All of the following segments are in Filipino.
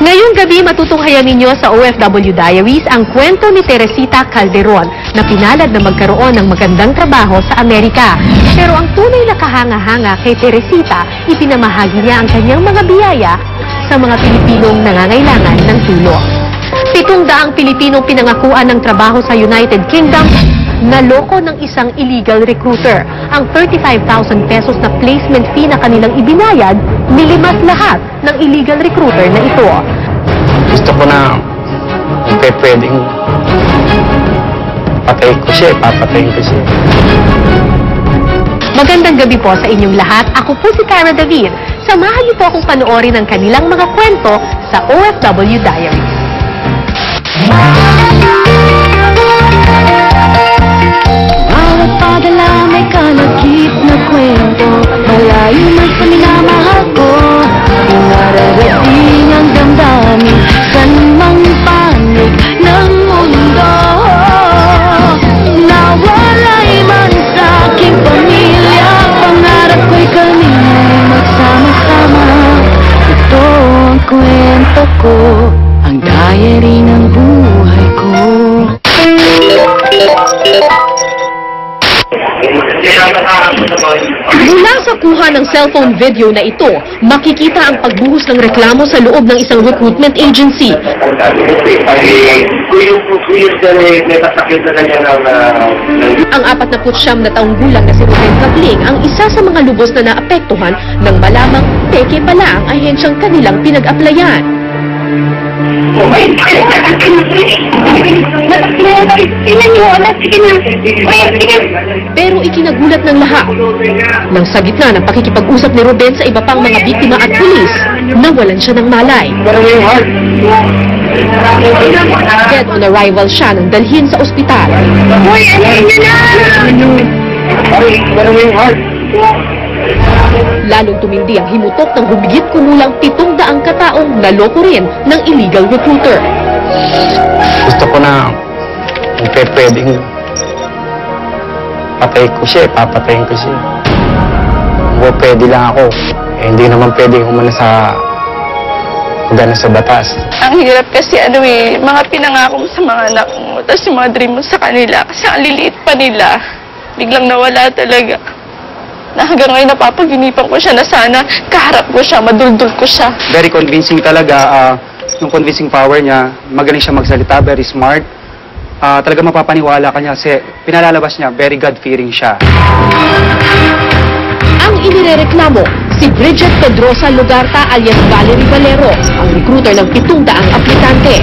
Ngayong gabi matutunghayan ninyo sa OFW Diaries ang kwento ni Teresita Calderon na pinalad na magkaroon ng magandang trabaho sa Amerika. Pero ang tunay na kahanga-hanga kay Teresita, ipinamahagi niya ang kanyang mga biyaya sa mga Pilipinong nangangailangan ng tulong. 700 Pilipinong pinangakuan ng trabaho sa United Kingdom, naloko ng isang illegal recruiter. Ang 35,000 pesos na placement fee na kanilang ibinayad, nilimas lahat ng illegal recruiter na ito. Gusto ko na pwedeng patayin ko siya, papatayin ko siya. Magandang gabi po sa inyong lahat. Ako po si Cara David. Samahan niyo po akong panoorin ang kanilang mga kwento sa OFW Diaries. Bawat padala may kalakip na kwento, malayo man sa minamahal ko, pinararating ang damdamin, saan mang panig ng mundo. Nawalay man sa aking pamilya, pangarap ko'y kami magsama-sama. Ito ang kwento ko, ang diary ng buhay ko. Mula sa kuha ng cellphone video na ito, makikita ang pagbuhos ng reklamo sa loob ng isang recruitment agency. Ang 49 na taong gulang na si Ruben Cabling ang isa sa mga lubos na naapektuhan nang malamang peke pala ang ahensyang kanilang pinag-applyan. Pero ikinagulat ng lahat nang sa gitna ng pakikipag-usap ni Ruben sa iba pang mga biktima at pulis, nawalan siya ng malay. Dead on arrival siya nang dalhin sa ospital. Lalong tumindi ang himutok ng humigit kumulang 700 kataong naloko rin ng illegal recruiter. Gusto ko na pwedeng patayin ko siya, papatayin ko siya. Kung pwede lang ako, hindi naman pwedeng umana sa batas. Ang hirap kasi mga pinangako mo sa mga anak mo, tapos yung mga dream mo sa kanila, kasi ang liliit pa nila, biglang nawala talaga. Na hanggang ngayon napapaginipan ko siya na sana kaharap ko siya, maduldul ko siya. Very convincing talaga, yung convincing power niya, magaling siya magsalita, very smart. Talaga mapapaniwala ka niya kasi pinalalabas niya, very God-fearing siya. Ang inirereklamo, si Bridget Pedrosa Lugarta alias Valerie Valero, ang recruiter ng 700 aplikante.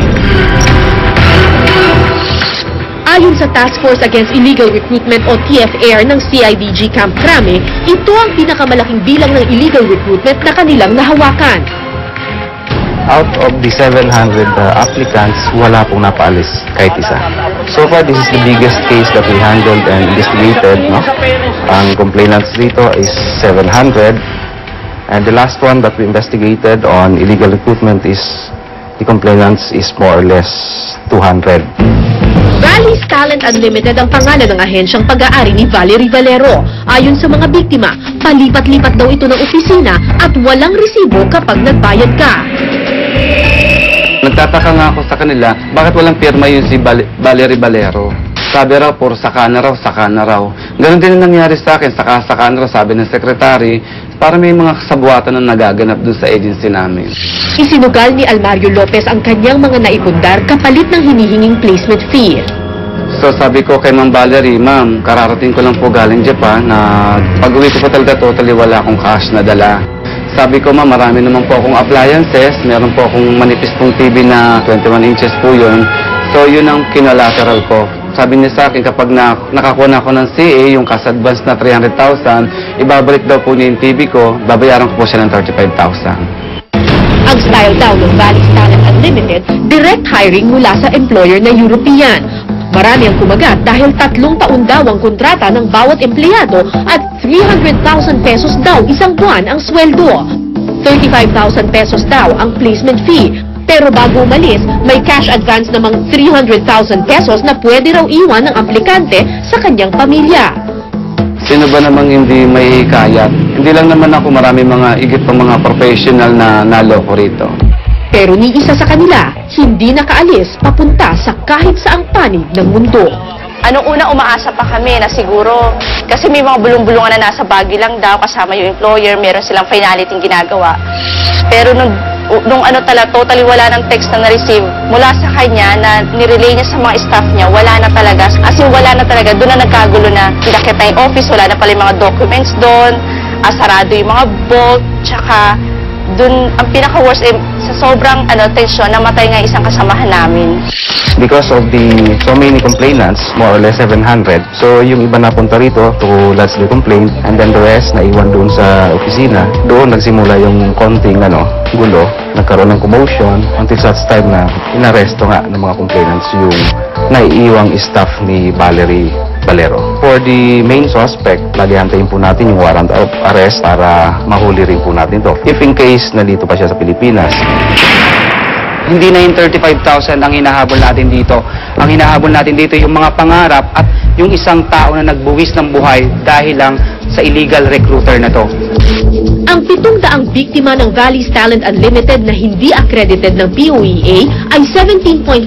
Ayon sa Task Force Against Illegal Recruitment o TFAIR ng CIDG Camp Crame, ito ang pinakamalaking bilang ng illegal recruitment na kanilang nahawakan. Out of the 700 applicants, wala pong napaalis kahit isa. So far, this is the biggest case that we handled and investigated. No? Ang complainants dito is 700. And the last one that we investigated on illegal recruitment is, the complainants is more or less 200. Valley's Talent Unlimited ang pangalan ng ahensyang pag-aari ni Valerie Valero. Ayon sa mga biktima, palipat-lipat daw ito ng opisina at walang resibo kapag nagbayad ka. Nagtataka nga ako sa kanila, bakit walang pirma yun si Valerie Valero? Sabi raw, puro saka na raw. Ganon din ang nangyari sa akin, saka na raw, sabi ng sekretary, para may mga kasabuatan na nagaganap dun sa agency namin. Isinugal ni Almario Lopez ang kanyang mga naipundar kapalit ng hinihinging placement fee. So sabi ko kay Ma'am Valerie, Ma'am, kararating ko lang po galing Japan na pag-uwi ko po talaga totally wala akong cash na dala. Sabi ko, Ma'am, marami naman po akong appliances, meron po akong manipis pong TV na 21 inches po yun. So yun ang kinalateral ko. Sabi niya sa akin, kapag nakakuha na ako ng CA, yung cash advance na 300,000, ibabalik daw po niya yung TV ko, babayaran ko po siya ng 35,000. Ang style daw ng Valley's Talent Unlimited, direct hiring mula sa employer na European. Marami ang kumagat dahil 3 taon daw ang kontrata ng bawat empleyado at 300,000 pesos daw isang buwan ang sweldo. 35,000 pesos daw ang placement fee. Pero bago umalis, may cash advance namang 300,000 pesos na pwede raw iwan ng aplikante sa kanyang pamilya. Sino ba namang hindi may hikayat? Hindi lang naman ako, marami mga igit pang mga professional na naloko rito. Pero ni isa sa kanila, hindi nakaalis papunta sa kahit saang panig ng mundo. Anong una, umaasa pa kami na siguro, kasi may mga bulong-bulungan na nasa Baguio lang daw, kasama yung employer, meron silang finality ginagawa. Pero nung ano talaga, totally wala ng text na na-receive mula sa kanya na nirelay niya sa mga staff niya, wala na talaga. As in, wala na talaga. Doon na nagkagulo na. Pinakit na yung office, wala na pala yung mga documents doon, sarado yung mga vault, tsaka doon, ang pinaka-worst, sa sobrang tensyon, namatay nga isang kasamahan namin. Because of the so many complainants, more or less 700, so yung iba napunta rito to lodge the complaint, and then the rest naiwan doon sa opisina. Doon nagsimula yung konting gulo, nagkaroon ng commotion until such time na inaresto nga ng mga complainants yung naiiwang staff ni Valerie Valero. For the main suspect, lagi-hantayin po natin yung warrant of arrest para mahuli rin po natin to. If in case nandito pa siya sa Pilipinas. Hindi na yung 35,000 ang hinahabol natin dito. Ang hinahabol natin dito yung mga pangarap at yung isang tao na nagbuwis ng buhay dahil lang sa illegal recruiter na to. Ang 700 biktima ng Valley's Talent Unlimited na hindi accredited ng POEA ay 17.5%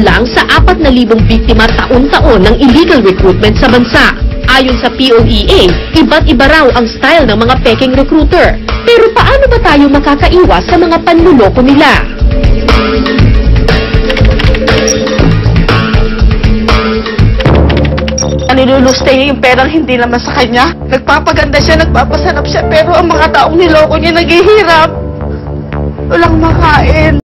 lang sa 4,000 biktima taon-taon ng illegal recruitment sa bansa. Ayon sa POEA, iba't iba raw ang style ng mga peking recruiter. Pero paano ba tayo makakaiwas sa mga panluloko nila? Niluluste niya yung perang hindi naman sa kanya. Nagpapaganda siya, nagpapasarap siya, pero ang mga taong niloko niya naghihirap. Walang makain.